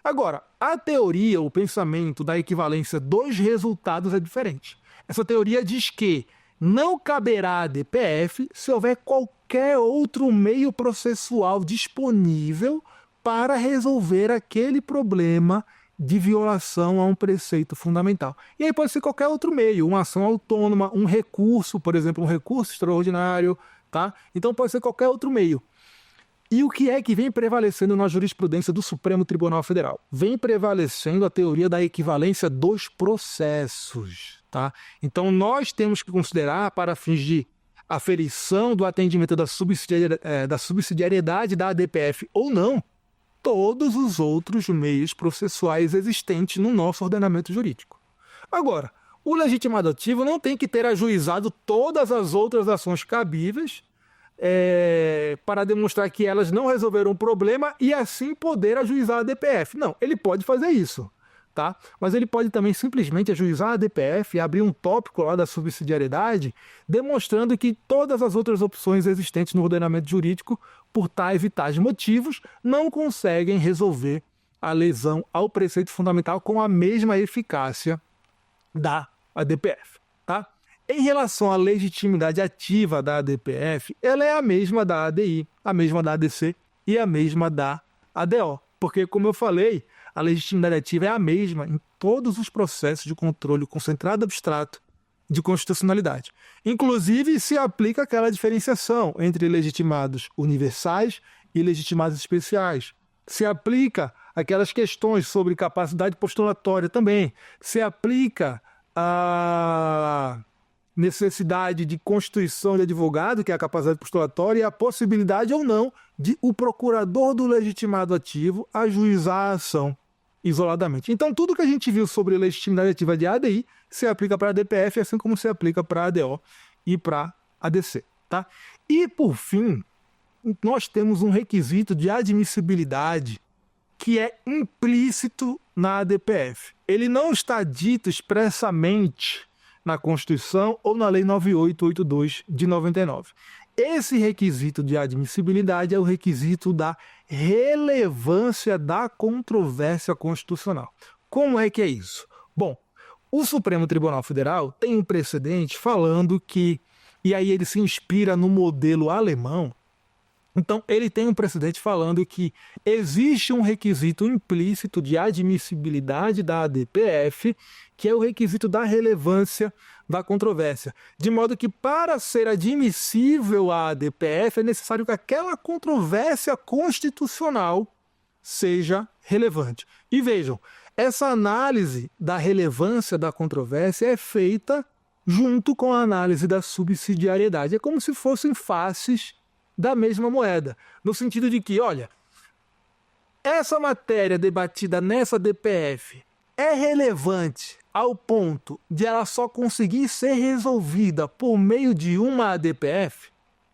Agora, a teoria, o pensamento da equivalência dos resultados é diferente. Essa teoria diz que não caberá à ADPF se houver qualquer outro meio processual disponível para resolver aquele problema de violação a um preceito fundamental. E aí pode ser qualquer outro meio, uma ação autônoma, um recurso, por exemplo, um recurso extraordinário, tá? Então pode ser qualquer outro meio. E o que é que vem prevalecendo na jurisprudência do Supremo Tribunal Federal? Vem prevalecendo a teoria da equivalência dos processos, tá? Então nós temos que considerar, para fins de aferição do atendimento da subsidiariedade da ADPF ou não, todos os outros meios processuais existentes no nosso ordenamento jurídico. Agora, o legitimado ativo não tem que ter ajuizado todas as outras ações cabíveis para demonstrar que elas não resolveram o problema e assim poder ajuizar a ADPF. Não, ele pode fazer isso, tá? Mas ele pode também simplesmente ajuizar a ADPF e abrir um tópico lá da subsidiariedade, demonstrando que todas as outras opções existentes no ordenamento jurídico por tais e tais motivos, não conseguem resolver a lesão ao preceito fundamental com a mesma eficácia da ADPF. Tá? Em relação à legitimidade ativa da ADPF, ela é a mesma da ADI, a mesma da ADC e a mesma da ADO. Porque, como eu falei, a legitimidade ativa é a mesma em todos os processos de controle concentrado abstrato de constitucionalidade. Inclusive, se aplica aquela diferenciação entre legitimados universais e legitimados especiais. Se aplica aquelas questões sobre capacidade postulatória também. Se aplica a necessidade de constituição de advogado, que é a capacidade postulatória, e a possibilidade ou não de o procurador do legitimado ativo ajuizar a ação isoladamente. Então, tudo que a gente viu sobre legitimidade ativa de ADI se aplica para a ADPF, assim como se aplica para a ADO e para a ADC. Tá? E, por fim, nós temos um requisito de admissibilidade que é implícito na ADPF. Ele não está dito expressamente na Constituição ou na Lei 9882 de 99. Esse requisito de admissibilidade é o requisito da relevância da controvérsia constitucional. Como é que é isso? Bom, o Supremo Tribunal Federal tem um precedente falando que, e aí ele se inspira no modelo alemão. Então, ele tem um precedente falando que existe um requisito implícito de admissibilidade da ADPF, que é o requisito da relevância da controvérsia. De modo que, para ser admissível a ADPF, é necessário que aquela controvérsia constitucional seja relevante. E vejam, essa análise da relevância da controvérsia é feita junto com a análise da subsidiariedade. É como se fossem faces da mesma moeda, no sentido de que, olha, essa matéria debatida nessa DPF é relevante ao ponto de ela só conseguir ser resolvida por meio de uma ADPF,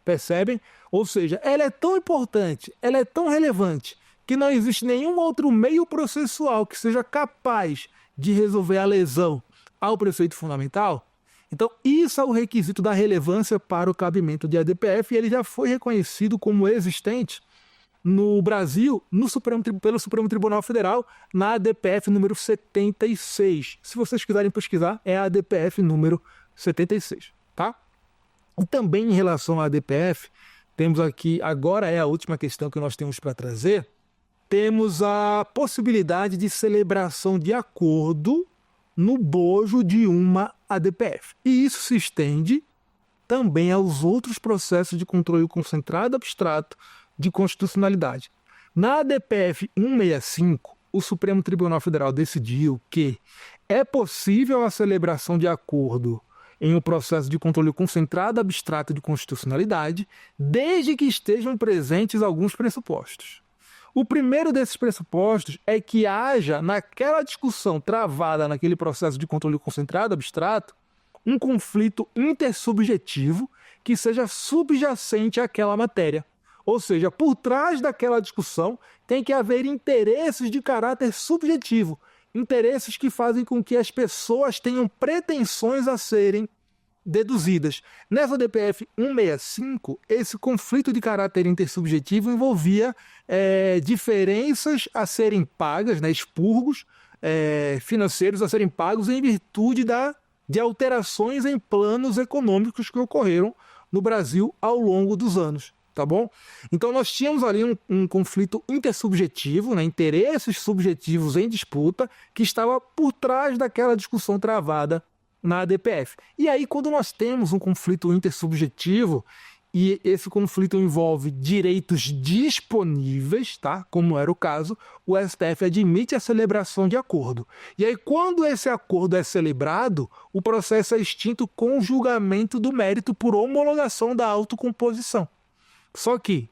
percebem? Ou seja, ela é tão importante, ela é tão relevante, que não existe nenhum outro meio processual que seja capaz de resolver a lesão ao preceito fundamental. Então, isso é o requisito da relevância para o cabimento de ADPF e ele já foi reconhecido como existente no Brasil pelo Supremo Tribunal Federal na ADPF número 76. Se vocês quiserem pesquisar, é a ADPF número 76. Tá? E também em relação à ADPF, temos aqui, agora é a última questão que nós temos para trazer, temos a possibilidade de celebração de acordo no bojo de uma ADPF. E isso se estende também aos outros processos de controle concentrado abstrato de constitucionalidade. Na ADPF 165, o Supremo Tribunal Federal decidiu que é possível a celebração de acordo em um processo de controle concentrado abstrato de constitucionalidade, desde que estejam presentes alguns pressupostos. O primeiro desses pressupostos é que haja, naquela discussão travada naquele processo de controle concentrado abstrato, um conflito intersubjetivo que seja subjacente àquela matéria. Ou seja, por trás daquela discussão tem que haver interesses de caráter subjetivo, interesses que fazem com que as pessoas tenham pretensões a serem deduzidas. Nessa DPF 165, esse conflito de caráter intersubjetivo envolvia diferenças a serem pagas, expurgos financeiros a serem pagos em virtude de alterações em planos econômicos que ocorreram no Brasil ao longo dos anos. Tá bom? Então nós tínhamos ali um conflito intersubjetivo, interesses subjetivos em disputa, que estava por trás daquela discussão travada na ADPF. E aí, quando nós temos um conflito intersubjetivo e esse conflito envolve direitos disponíveis, tá? Como era o caso, o STF admite a celebração de acordo. E aí, quando esse acordo é celebrado, o processo é extinto com julgamento do mérito por homologação da autocomposição. Só que,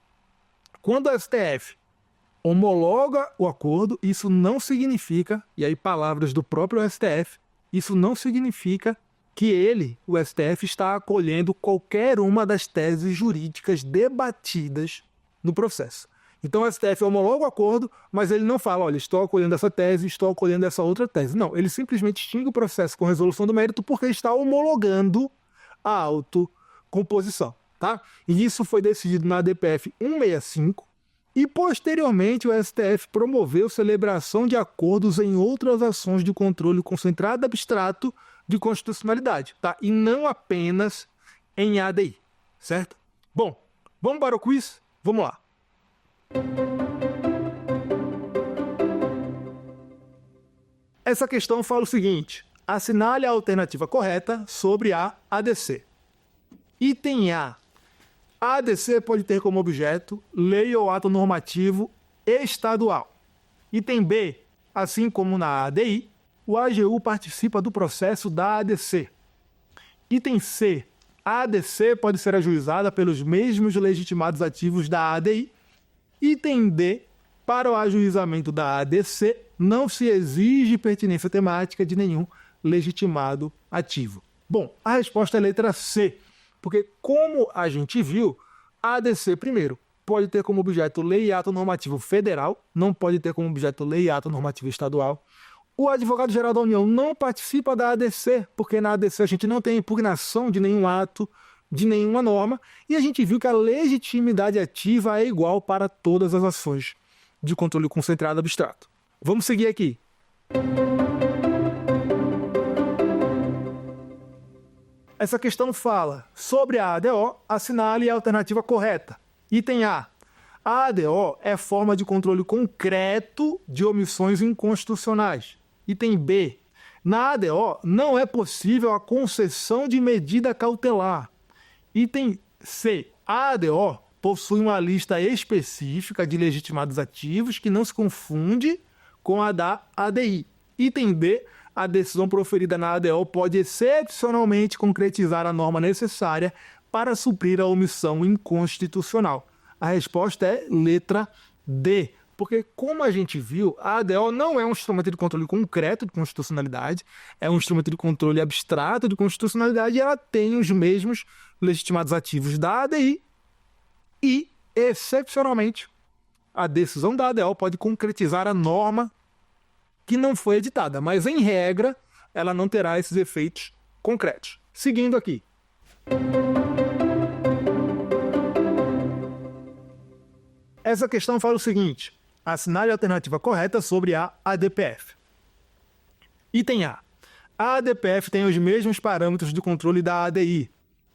quando o STF homologa o acordo, isso não significa, e aí palavras do próprio STF, isso não significa que ele, o STF, está acolhendo qualquer uma das teses jurídicas debatidas no processo. Então o STF homologa o acordo, mas ele não fala, olha, estou acolhendo essa tese, estou acolhendo essa outra tese. Não, ele simplesmente extingue o processo com resolução do mérito porque está homologando a autocomposição. tá? E isso foi decidido na ADPF 165 e posteriormente o STF promoveu celebração de acordos em outras ações de controle concentrado abstrato de constitucionalidade, tá? E não apenas em ADI, certo? Bom, vamos para o quiz? Vamos lá. Essa questão fala o seguinte: assinale a alternativa correta sobre a ADC. Item A. A ADC pode ter como objeto lei ou ato normativo estadual. Item B. Assim como na ADI, o AGU participa do processo da ADC. Item C. A ADC pode ser ajuizada pelos mesmos legitimados ativos da ADI. Item D. Para o ajuizamento da ADC, não se exige pertinência temática de nenhum legitimado ativo. Bom, a resposta é a letra C, porque como a gente viu, a ADC, primeiro, pode ter como objeto lei e ato normativo federal, não pode ter como objeto lei e ato normativo estadual. O advogado-geral da União não participa da ADC, porque na ADC a gente não tem impugnação de nenhum ato, de nenhuma norma, e a gente viu que a legitimidade ativa é igual para todas as ações de controle concentrado abstrato. Vamos seguir aqui. Essa questão fala sobre a ADO, assinale a alternativa correta. Item A. A ADO é forma de controle concreto de omissões inconstitucionais. Item B. Na ADO não é possível a concessão de medida cautelar. Item C. A ADO possui uma lista específica de legitimados ativos que não se confunde com a da ADI. Item D. A decisão proferida na ADO pode excepcionalmente concretizar a norma necessária para suprir a omissão inconstitucional. A resposta é letra D, porque como a gente viu, a ADO não é um instrumento de controle concreto de constitucionalidade, é um instrumento de controle abstrato de constitucionalidade e ela tem os mesmos legitimados ativos da ADI e, excepcionalmente, a decisão da ADO pode concretizar a norma que não foi editada, mas, em regra, ela não terá esses efeitos concretos. Seguindo aqui. Essa questão fala o seguinte: assinale a alternativa correta sobre a ADPF. Item A. A ADPF tem os mesmos parâmetros de controle da ADI.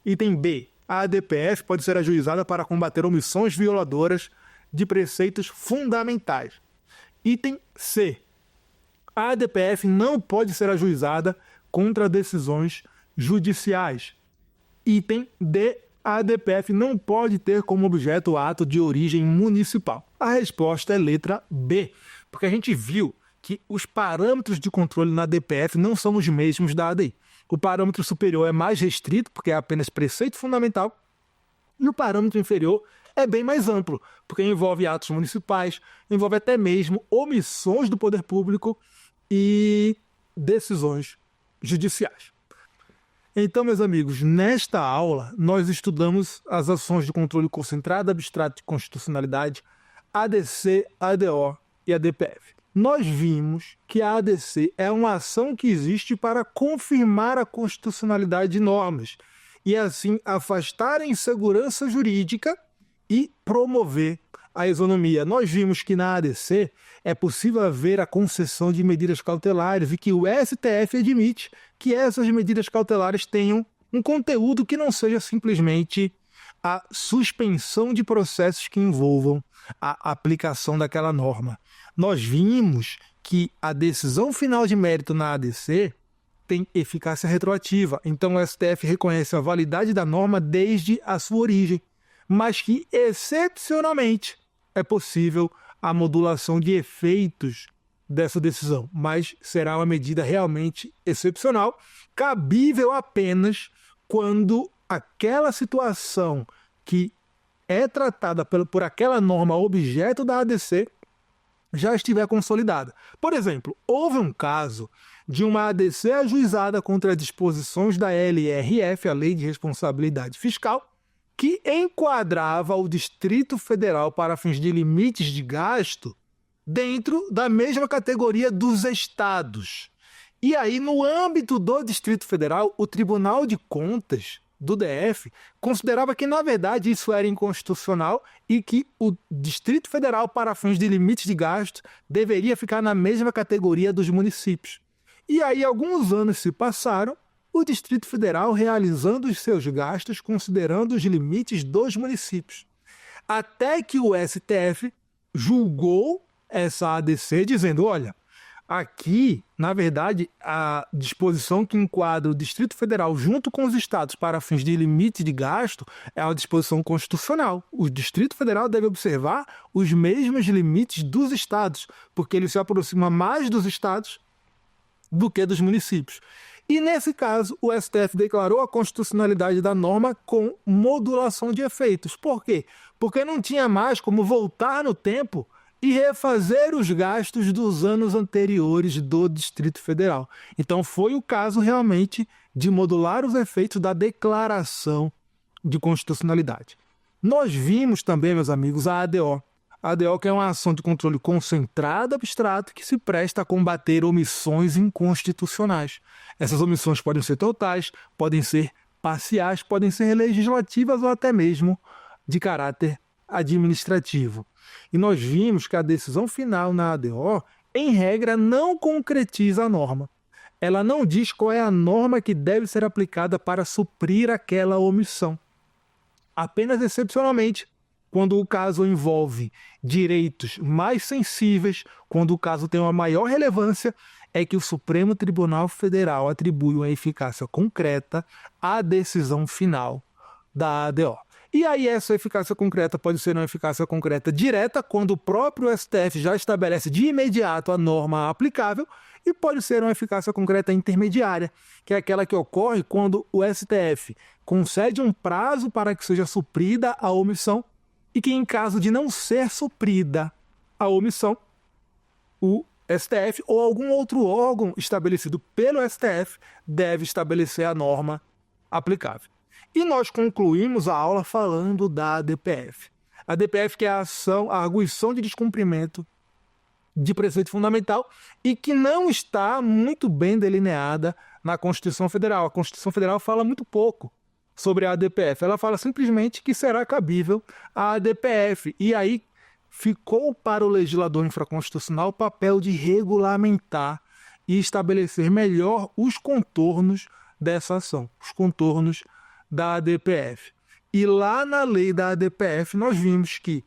Item B. A ADPF pode ser ajuizada para combater omissões violadoras de preceitos fundamentais. Item C. A ADPF não pode ser ajuizada contra decisões judiciais. Item D. A ADPF não pode ter como objeto o ato de origem municipal. A resposta é letra B, porque a gente viu que os parâmetros de controle na ADPF não são os mesmos da ADI. O parâmetro superior é mais restrito, porque é apenas preceito fundamental, e o parâmetro inferior é bem mais amplo, porque envolve atos municipais, envolve até mesmo omissões do poder público e decisões judiciais. Então, meus amigos, nesta aula nós estudamos as ações de controle concentrado abstrato de constitucionalidade, ADC, ADO e ADPF. Nós vimos que a ADC é uma ação que existe para confirmar a constitucionalidade de normas e, assim, afastar a insegurança jurídica e promover a isonomia. Nós vimos que na ADC é possível haver a concessão de medidas cautelares e que o STF admite que essas medidas cautelares tenham um conteúdo que não seja simplesmente a suspensão de processos que envolvam a aplicação daquela norma. Nós vimos que a decisão final de mérito na ADC tem eficácia retroativa, então o STF reconhece a validade da norma desde a sua origem, mas que, excepcionalmente, é possível a modulação de efeitos dessa decisão, mas será uma medida realmente excepcional, cabível apenas quando aquela situação que é tratada por aquela norma objeto da ADC já estiver consolidada. Por exemplo, houve um caso de uma ADC ajuizada contra as disposições da LRF, a Lei de Responsabilidade Fiscal, que enquadrava o Distrito Federal para fins de limites de gasto dentro da mesma categoria dos estados. E aí, no âmbito do Distrito Federal, o Tribunal de Contas do DF considerava que, na verdade, isso era inconstitucional e que o Distrito Federal, para fins de limites de gasto, deveria ficar na mesma categoria dos municípios. E aí, alguns anos se passaram, o Distrito Federal realizando os seus gastos, considerando os limites dos municípios. Até que o STF julgou essa ADC, dizendo, olha, aqui, na verdade, a disposição que enquadra o Distrito Federal junto com os estados para fins de limite de gasto é uma disposição constitucional. O Distrito Federal deve observar os mesmos limites dos estados, porque ele se aproxima mais dos estados do que dos municípios. E, nesse caso, o STF declarou a constitucionalidade da norma com modulação de efeitos. Por quê? Porque não tinha mais como voltar no tempo e refazer os gastos dos anos anteriores do Distrito Federal. Então, foi o caso realmente de modular os efeitos da declaração de constitucionalidade. Nós vimos também, meus amigos, a ADO. A ADO, que é uma ação de controle concentrado abstrato que se presta a combater omissões inconstitucionais. Essas omissões podem ser totais, podem ser parciais, podem ser legislativas ou até mesmo de caráter administrativo. E nós vimos que a decisão final na ADO, em regra, não concretiza a norma. Ela não diz qual é a norma que deve ser aplicada para suprir aquela omissão. Apenas excepcionalmente, quando o caso envolve direitos mais sensíveis, quando o caso tem uma maior relevância, é que o Supremo Tribunal Federal atribui uma eficácia concreta à decisão final da ADO. E aí essa eficácia concreta pode ser uma eficácia concreta direta, quando o próprio STF já estabelece de imediato a norma aplicável, e pode ser uma eficácia concreta intermediária, que é aquela que ocorre quando o STF concede um prazo para que seja suprida a omissão, e que, em caso de não ser suprida a omissão, o STF ou algum outro órgão estabelecido pelo STF deve estabelecer a norma aplicável. E nós concluímos a aula falando da ADPF. A ADPF, que é a arguição de descumprimento de preceito fundamental e que não está muito bem delineada na Constituição Federal. A Constituição Federal fala muito pouco sobre a ADPF. Ela fala simplesmente que será cabível a ADPF. E aí ficou para o legislador infraconstitucional o papel de regulamentar e estabelecer melhor os contornos dessa ação, os contornos da ADPF. E lá na lei da ADPF nós vimos que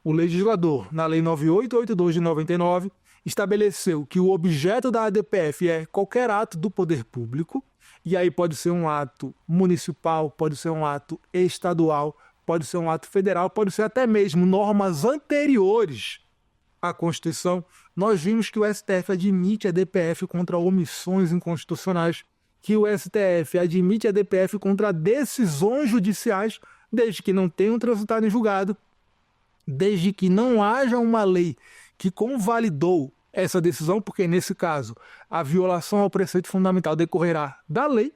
o legislador, na lei 9882 de 99, estabeleceu que o objeto da ADPF é qualquer ato do poder público, e aí pode ser um ato municipal, pode ser um ato estadual, pode ser um ato federal, pode ser até mesmo normas anteriores à Constituição. Nós vimos que o STF admite a ADPF contra omissões inconstitucionais, que o STF admite a ADPF contra decisões judiciais, desde que não tenham transitado em julgado, desde que não haja uma lei que convalidou essa decisão, porque nesse caso a violação ao preceito fundamental decorrerá da lei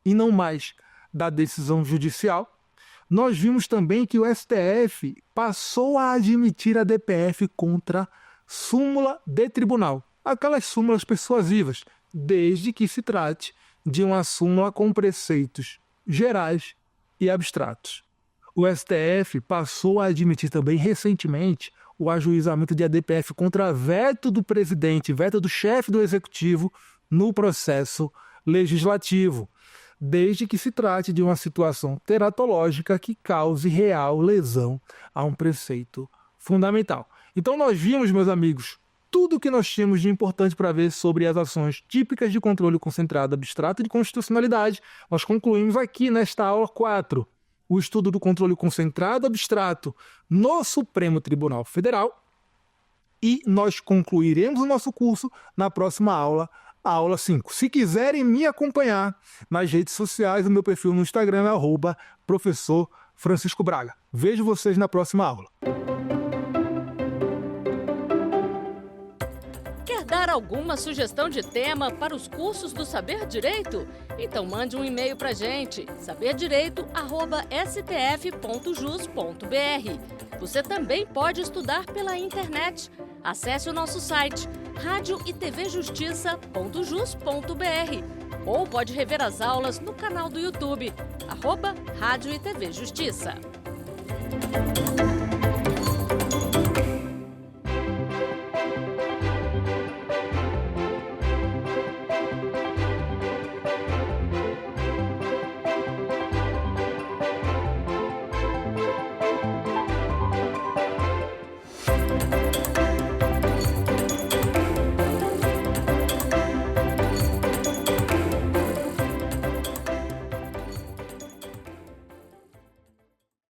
e não mais da decisão judicial. Nós vimos também que o STF passou a admitir a DPF contra súmula de tribunal, aquelas súmulas persuasivas, desde que se trate de uma súmula com preceitos gerais e abstratos. O STF passou a admitir também recentemente o ajuizamento de ADPF contra veto do presidente, veto do chefe do executivo no processo legislativo, desde que se trate de uma situação teratológica que cause real lesão a um preceito fundamental. Então nós vimos, meus amigos, tudo o que nós tínhamos de importante para ver sobre as ações típicas de controle concentrado abstrato de constitucionalidade. Nós concluímos aqui nesta aula 4 o estudo do controle concentrado abstrato no Supremo Tribunal Federal, e nós concluiremos o nosso curso na próxima aula, a aula 5. Se quiserem me acompanhar nas redes sociais, o meu perfil no Instagram é @professor Francisco Braga. Vejo vocês na próxima aula. Quer dar alguma sugestão de tema para os cursos do Saber Direito? Então mande um e-mail para a gente, saberdireito@stf.jus.br. Você também pode estudar pela internet. Acesse o nosso site radioetvjustiça.jus.br. Ou pode rever as aulas no canal do YouTube, @Rádio e TV Justiça.